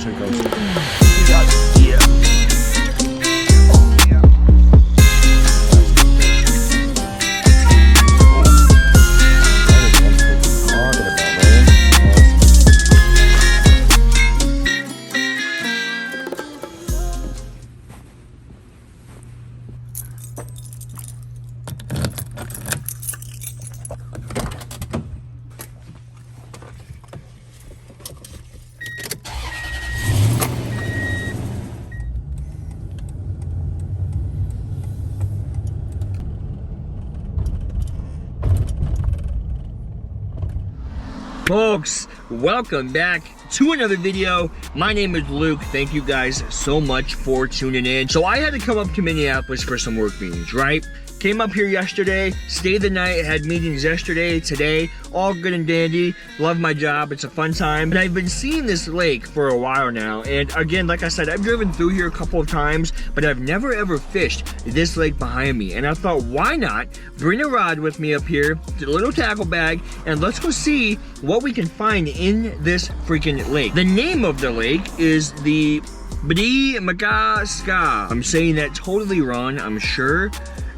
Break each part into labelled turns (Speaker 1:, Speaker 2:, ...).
Speaker 1: Here it goes. Yeah. Folks, welcome back to another video. My name is Luke. Thank you guys so much for tuning in. So I had to come up to Minneapolis for some work meetings, right? Came up here yesterday, stayed the night, had meetings yesterday, today, all good and dandy. Love my job, it's a fun time. And I've been seeing this lake for a while now. And again, like I said, I've driven through here a couple of times, but I've never ever fished this lake behind me. And I thought, why not bring a rod with me up here, a little tackle bag, and let's go see what we can find in this freaking lake. The name of the lake is the Bde Maka Ska. I'm saying that totally wrong, I'm sure.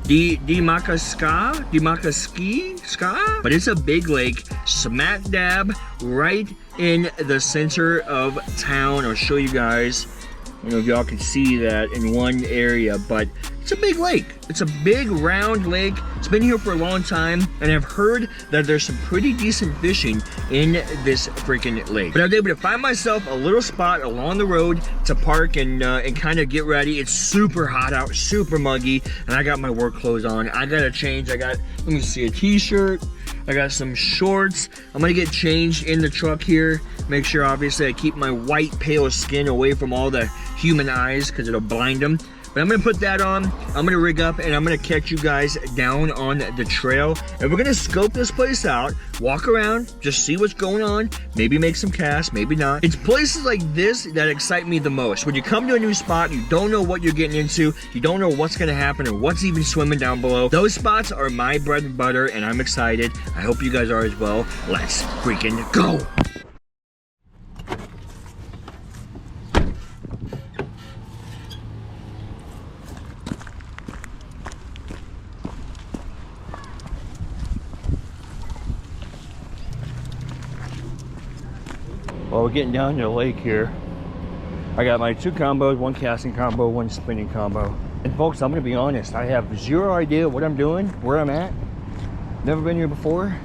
Speaker 1: Bde Maka Ska? Bde Maka Ska? But it's a big lake, smack dab right in the center of town. I'll show you guys. I don't know if y'all can see that in one area, but it's a big lake. It's a big round lake. It's been here for a long time, and I've heard that there's some pretty decent fishing in this freaking lake. But I was able to find myself a little spot along the road to park and kind of get ready. It's super hot out, super muggy, and I got my work clothes on. I gotta change. Let me see, a t-shirt. I got some shorts. I'm gonna get changed in the truck here. Make sure, obviously, I keep my white, pale skin away from all the human eyes because it'll blind them. But I'm gonna put that on, I'm gonna rig up, and I'm gonna catch you guys down on the trail. And we're gonna scope this place out, walk around, just see what's going on, maybe make some casts, maybe not. It's places like this that excite me the most. When you come to a new spot, you don't know what you're getting into, you don't know what's gonna happen or what's even swimming down below. Those spots are my bread and butter, and I'm excited. I hope you guys are as well. Let's freaking go! Well, we're getting down to the lake here. I got my two combos, one casting combo, one spinning combo. And folks, I'm gonna be honest, I have zero idea what I'm doing, where I'm at. Never been here before.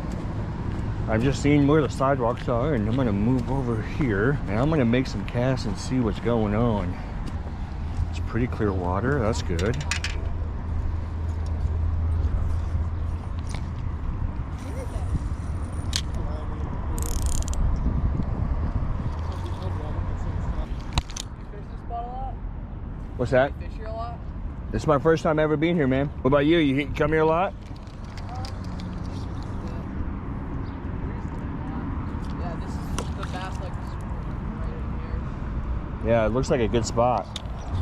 Speaker 1: I've just seen where the sidewalks are, and I'm gonna move over here and I'm gonna make some casts and see what's going on. It's pretty clear water, that's good. What's that?
Speaker 2: Fish here a lot?
Speaker 1: This is my first time ever being here, man. What about you? You come here a lot?
Speaker 2: Yeah, this is the Bass Lake right in here.
Speaker 1: Yeah, it looks like a good spot.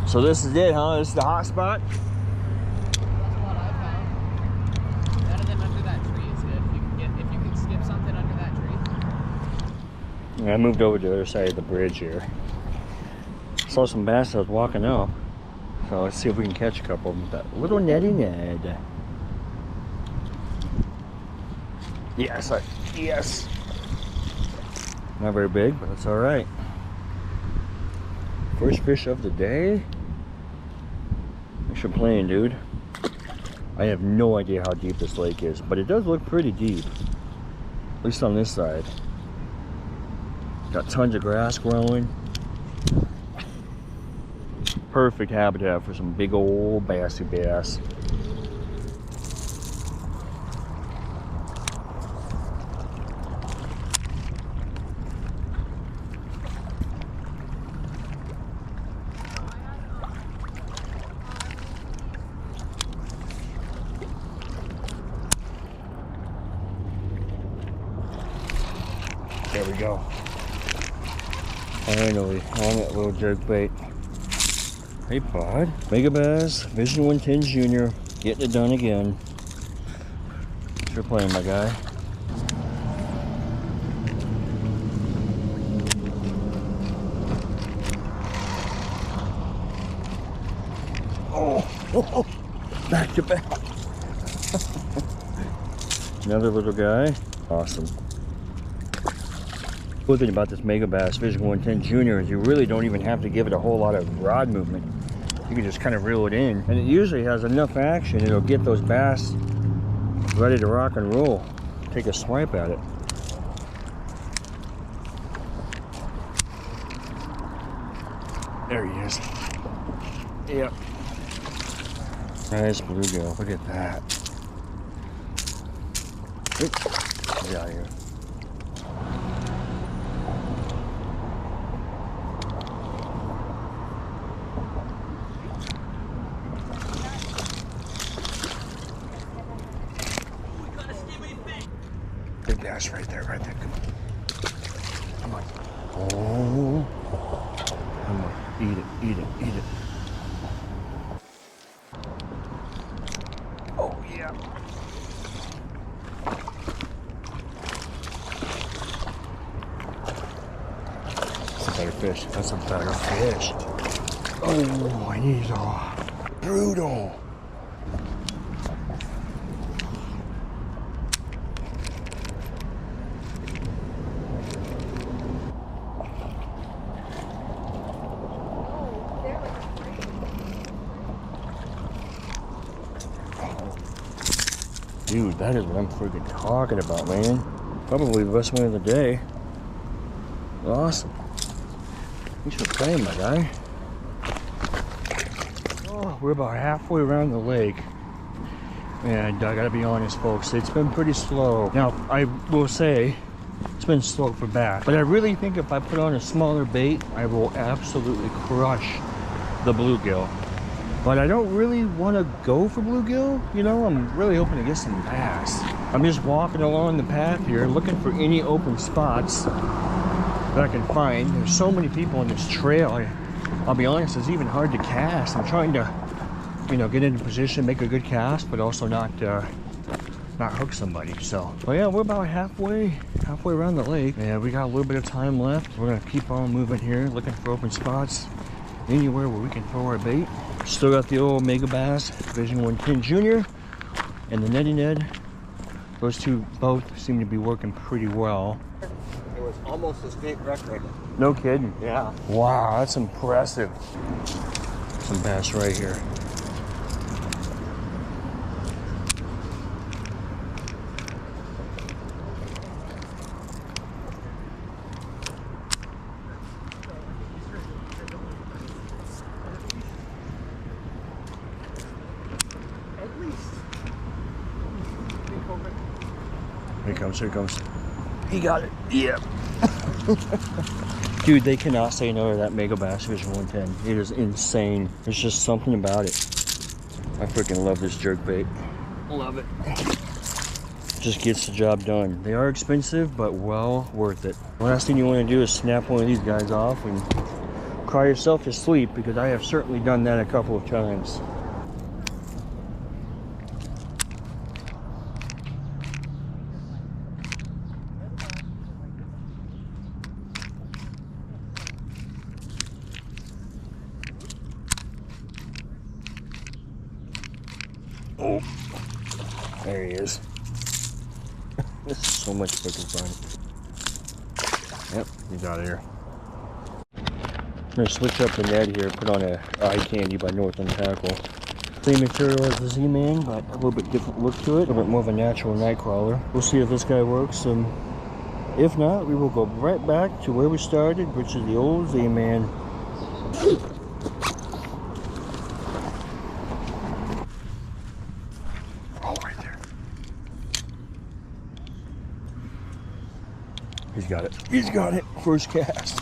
Speaker 1: So this is it, huh? This is the hot spot?
Speaker 2: That's what I found. Better than under that tree. If you can skip something under that tree.
Speaker 1: Yeah, I moved over to the other side of the bridge here. Saw some bass I was walking up. So let's see if we can catch a couple of them with that little netty Ned. Yes, yes. Not very big, but that's all right. First fish of the day. Thanks for playing, dude. I have no idea how deep this lake is, but it does look pretty deep. At least on this side. Got tons of grass growing. Perfect habitat for some big old bassy bass. There we go. Finally, on that little jerk bait. Hey, bud. Mega Bass, Vision 110 Junior, getting it done again. Thanks for playing, my guy. Oh, back to back. Another little guy. Awesome. Cool thing about this Mega Bass Vision 110 Junior is you really don't even have to give it a whole lot of rod movement. You can just kind of reel it in, and it usually has enough action, it'll get those bass ready to rock and roll. Take a swipe at it. There he is. Yep. Nice bluegill. Look at that. Oop. Get out of here. Big bass right there, right there. Come on. Oh. Come on. Eat it, eat it, eat it. Oh, yeah. That's a better fish. That's a better fish. Oh, I need a brutal. Dude, that is what I'm freaking talking about, man. Probably the best one of the day. Awesome. Thanks for playing, my guy. Oh, we're about halfway around the lake. And I gotta be honest, folks, it's been pretty slow. Now, I will say, it's been slow for bass. But I really think if I put on a smaller bait, I will absolutely crush the bluegill. But I don't really want to go for bluegill, you know. I'm really hoping to get some bass. I'm just walking along the path here, looking for any open spots that I can find. There's so many people on this trail. I'll be honest, it's even hard to cast. I'm trying to, you know, get into position, make a good cast, but also not hook somebody. So, but yeah, we're about halfway around the lake. Yeah, we got a little bit of time left. We're gonna keep on moving here, looking for open spots, anywhere where we can throw our bait. Still got the old Mega Bass Vision 110 Junior and the Netty Ned. Those two both seem to be working pretty well.
Speaker 3: It was almost a state record.
Speaker 1: No kidding.
Speaker 3: Yeah.
Speaker 1: Wow, that's impressive. Some bass right here. Here he comes, here he comes. He got it. Yep. Dude, they cannot say no to that Mega Bass Vision 110. It is insane. There's just something about it. I freaking love this jerk bait. Love it. Just gets the job done. They are expensive, but well worth it. The last thing you want to do is snap one of these guys off and cry yourself to sleep, because I have certainly done that a couple of times. Oh, there he is. This is so much freaking fun. Yep, he's out of here. I'm gonna switch up the net here, put on a Eye Candy by Northland Tackle. Same material as the Z-Man, but a little bit different look to it. A little bit more of a natural night crawler. We'll see if this guy works. If not, we will go right back to where we started, which is the old Z-Man. He's got it. He's got it. First cast.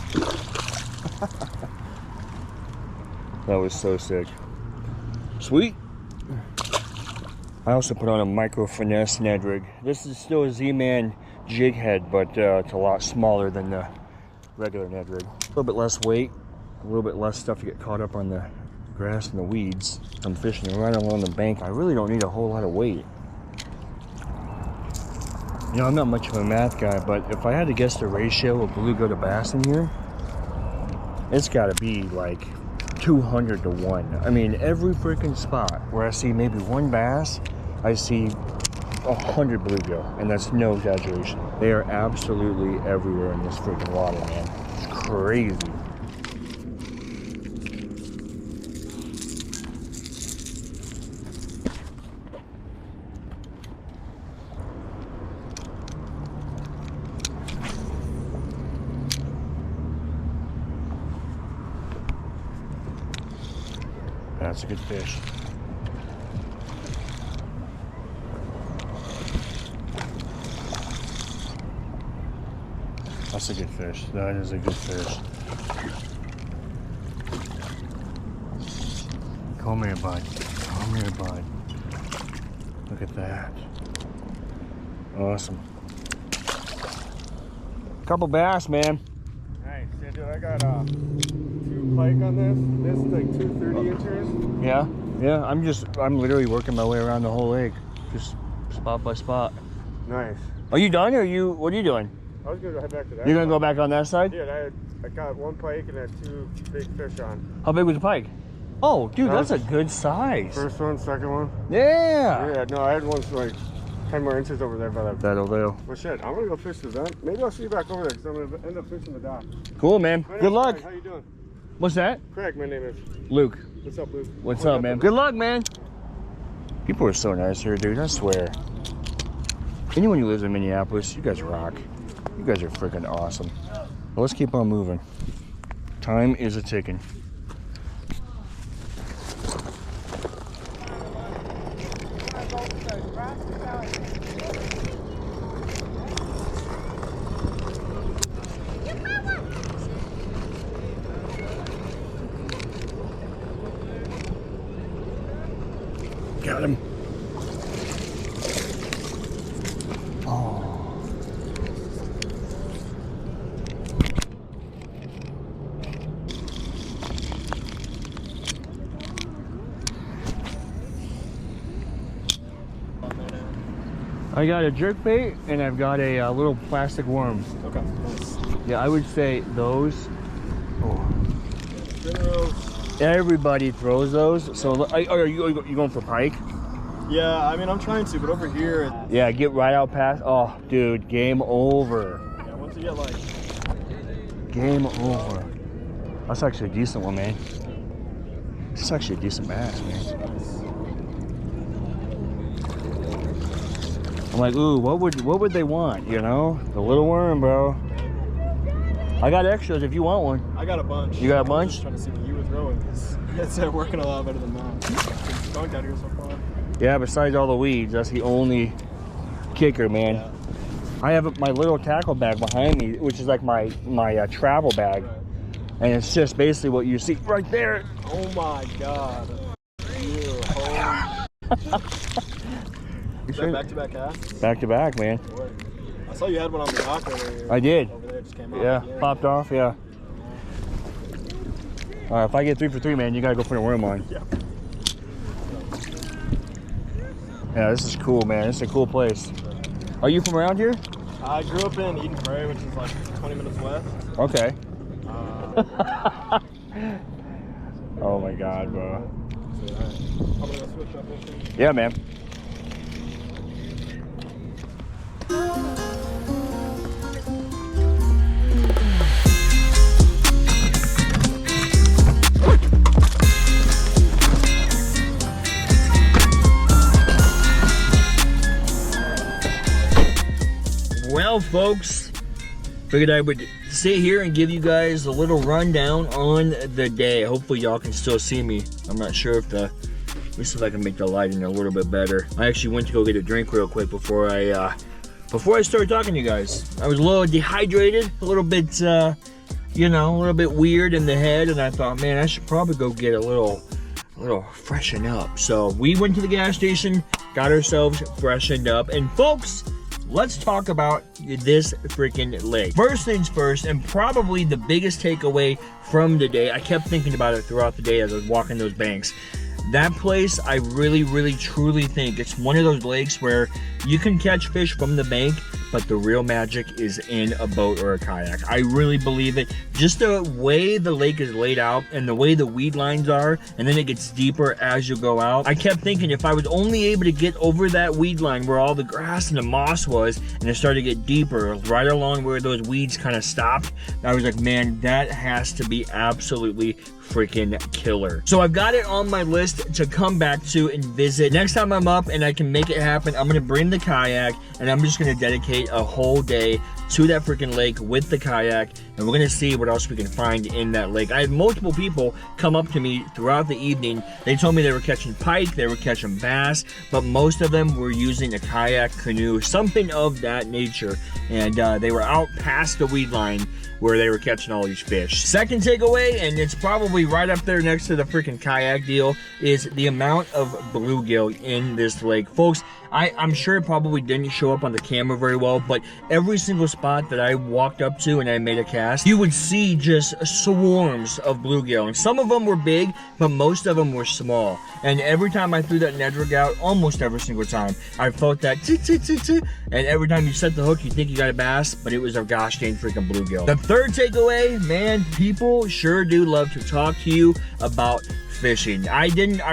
Speaker 1: That was so sick. Sweet. I also put on a micro finesse Ned rig. This is still a Z-Man jig head, but it's a lot smaller than the regular Ned rig. A little bit less weight, a little bit less stuff to get caught up on the grass and the weeds. I'm fishing right along the bank. I really don't need a whole lot of weight. You know, I'm not much of a math guy, but if I had to guess the ratio of bluegill to bass in here, it's got to be like 200 to 1. I mean, every freaking spot where I see maybe one bass, I see 100 bluegill, and that's no exaggeration. They are absolutely everywhere in this freaking water, man. It's crazy. That's a good fish. That's a good fish. That is a good fish. Come here, bud. Come here, bud. Look at that. Awesome. Couple bass, man.
Speaker 3: Nice. Yeah, dude, I got 2 pike on this. This is like 2 30-inchers.
Speaker 1: Yeah, yeah. I'm literally working my way around the whole lake, just spot by spot.
Speaker 3: Nice.
Speaker 1: Are you done, or what are you doing?
Speaker 3: I was gonna head back to that.
Speaker 1: You're gonna go back on that side?
Speaker 3: Yeah, I got 1 pike and I had 2 big fish on.
Speaker 1: How big was the pike? Oh, dude, that's a good size.
Speaker 3: First one, second one.
Speaker 1: Yeah.
Speaker 3: Yeah, no, I had one like 10 more inches over there, but
Speaker 1: That'll do.
Speaker 3: well, shit, I'm gonna go fish the vent. Maybe I'll see you back over there because I'm gonna end up fishing the dock.
Speaker 1: Cool, man.
Speaker 3: My name's
Speaker 1: Good luck.
Speaker 3: Craig. How you doing?
Speaker 1: What's that?
Speaker 3: Craig, my name is.
Speaker 1: Luke.
Speaker 3: What's up, Luke?
Speaker 1: What's up, man? Good luck, man. People are so nice here, dude. I swear. Anyone who lives in Minneapolis, you guys rock. You guys are freaking awesome. Well, let's keep on moving. Time is a ticking. Got him. Oh. I got a jerkbait and I've got a little plastic worm.
Speaker 3: Okay, nice.
Speaker 1: Yeah, I would say those.
Speaker 3: Oh.
Speaker 1: Everybody throws those. So are you going for pike?
Speaker 3: Yeah, I mean, I'm trying to, but over here.
Speaker 1: Yeah, get right out past. Oh, dude, game over.
Speaker 3: Yeah, once you get like.
Speaker 1: Game over. That's actually a decent one, man. It's actually a decent bass, man. I'm like, ooh, what would they want? You know, the little worm, bro. I got extras if you want one.
Speaker 3: I got a bunch.
Speaker 1: You got a
Speaker 3: I was
Speaker 1: bunch?
Speaker 3: just trying to see what you were throwing because it's working a lot better than mine. It's skunk out here so far.
Speaker 1: Yeah, besides all the weeds, that's the only kicker, man.
Speaker 3: Yeah.
Speaker 1: I have my little tackle bag behind me, which is like my travel bag,
Speaker 3: Right.
Speaker 1: and it's just basically what you see right there.
Speaker 3: Oh my god. Ew, holy. Is that back-to-back casts?
Speaker 1: Back to back, man.
Speaker 3: Boy. I saw you had one on the dock earlier.
Speaker 1: I did.
Speaker 3: Over there, just came out.
Speaker 1: Yeah, popped off, yeah. All right, if I get 3 for 3, man, you gotta go put a worm on.
Speaker 3: Yeah.
Speaker 1: Yeah, this is cool, man. This is a cool place. Are you from around here?
Speaker 3: I grew up in Eden Prairie, which is like 20 minutes west.
Speaker 1: Okay. Oh my God, bro.
Speaker 3: So, I'm gonna go switch up fishing.
Speaker 1: Yeah, man. Well, folks, figured I would sit here and give you guys a little rundown on the day. Hopefully y'all can still see me. I'm not sure if let me see if I can make the lighting a little bit better. I actually went to go get a drink real quick before I started talking to you guys. I was a little dehydrated, a little bit, you know, a little bit weird in the head, and I thought, man, I should probably go get a little freshen up. So we went to the gas station, got ourselves freshened up, and folks, let's talk about this freaking lake. First things first, and probably the biggest takeaway from the day, I kept thinking about it throughout the day as I was walking those banks. That place, I really, really, truly think it's one of those lakes where you can catch fish from the bank, but the real magic is in a boat or a kayak. I really believe it. Just the way the lake is laid out and the way the weed lines are, and then it gets deeper as you go out. I kept thinking if I was only able to get over that weed line where all the grass and the moss was, and it started to get deeper, right along where those weeds kind of stopped, I was like, man, that has to be absolutely freaking killer. So I've got it on my list to come back to and visit. Next time I'm up and I can make it happen, I'm gonna bring the kayak and I'm just gonna dedicate a whole day to that freaking lake with the kayak, and we're gonna see what else we can find in that lake. I had multiple people come up to me throughout the evening. They told me they were catching pike, they were catching bass, but most of them were using a kayak, canoe, something of that nature, and they were out past the weed line where they were catching all these fish. Second takeaway, and it's probably right up there next to the freaking kayak deal, is the amount of bluegill in this lake. Folks, I'm sure it probably didn't show up on the camera very well, but every single spot that I walked up to and I made a cast, you would see just swarms of bluegill. And some of them were big, but most of them were small. And every time I threw that Ned rig out, almost every single time, I felt that and every time you set the hook, you think you got a bass, but it was a gosh dang freaking bluegill. The third takeaway, man, people sure do love to talk to you about fishing. I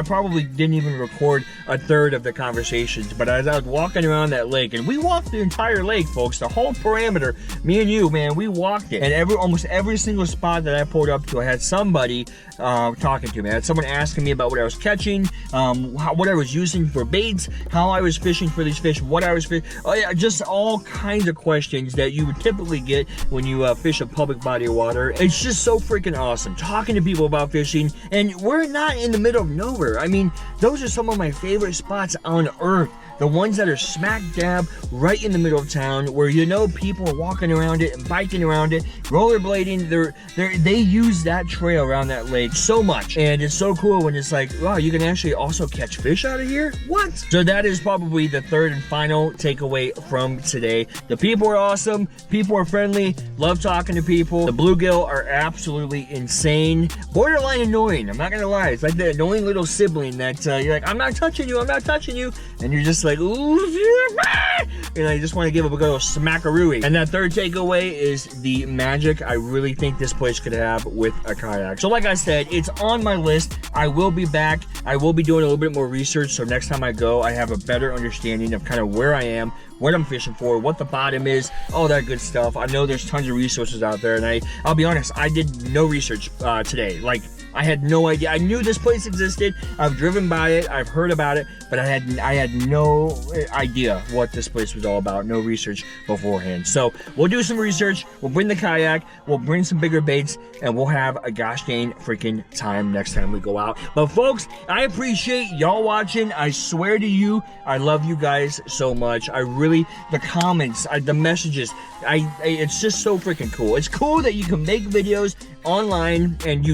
Speaker 1: probably didn't even record a third of the conversations, but as I was walking around that lake, and we walked the entire lake, folks, the whole parameter, me and you, man, we walked it, and almost every single spot that I pulled up to, I had somebody talking to me. I had someone asking me about what I was catching, what I was using for baits, how I was fishing for these fish, what I was fishing. Oh yeah, just all kinds of questions that you would typically get when you fish a public body of water. It's just so freaking awesome talking to people about fishing, and we're not in the middle of nowhere. I mean, those are some of my favorite spots on earth. The ones that are smack dab right in the middle of town, where you know people are walking around it and biking around it, rollerblading. They use that trail around that lake so much, and it's so cool when it's like, wow, you can actually also catch fish out of here. What? So that is probably the third and final takeaway from today. The people are awesome. People are friendly. Love talking to people. The bluegill are absolutely insane. Borderline annoying. I'm not gonna lie. It's like the annoying little sibling that you're like, I'm not touching you. I'm not touching you, and you're just like, ooh, and I just want to give up a good old smackarooey. And that third takeaway is the magic I really think this place could have with a kayak. So like I said, it's on my list. I will be back. I will be doing a little bit more research, so next time I go, I have a better understanding of kind of where I am, what I'm fishing for, what the bottom is, all that good stuff. I know there's tons of resources out there, and I'll be honest, I did no research today. Like, I had no idea. I knew this place existed. I've driven by it. I've heard about it, but I had no idea what this place was all about. No research beforehand. So we'll do some research. We'll bring the kayak. We'll bring some bigger baits, and we'll have a gosh dang freaking time next time we go out. But folks, I appreciate y'all watching. I swear to you, I love you guys so much. I really, the comments, the messages, it's just so freaking cool. It's cool that you can make videos online and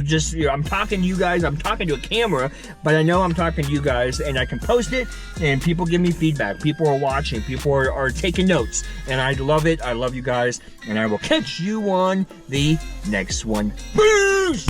Speaker 1: I'm talking to you guys, I'm talking to a camera, but I know I'm talking to you guys, and I can post it and people give me feedback. People are watching, people are taking notes, and I love it. I love you guys, and I will catch you on the next one. Peace!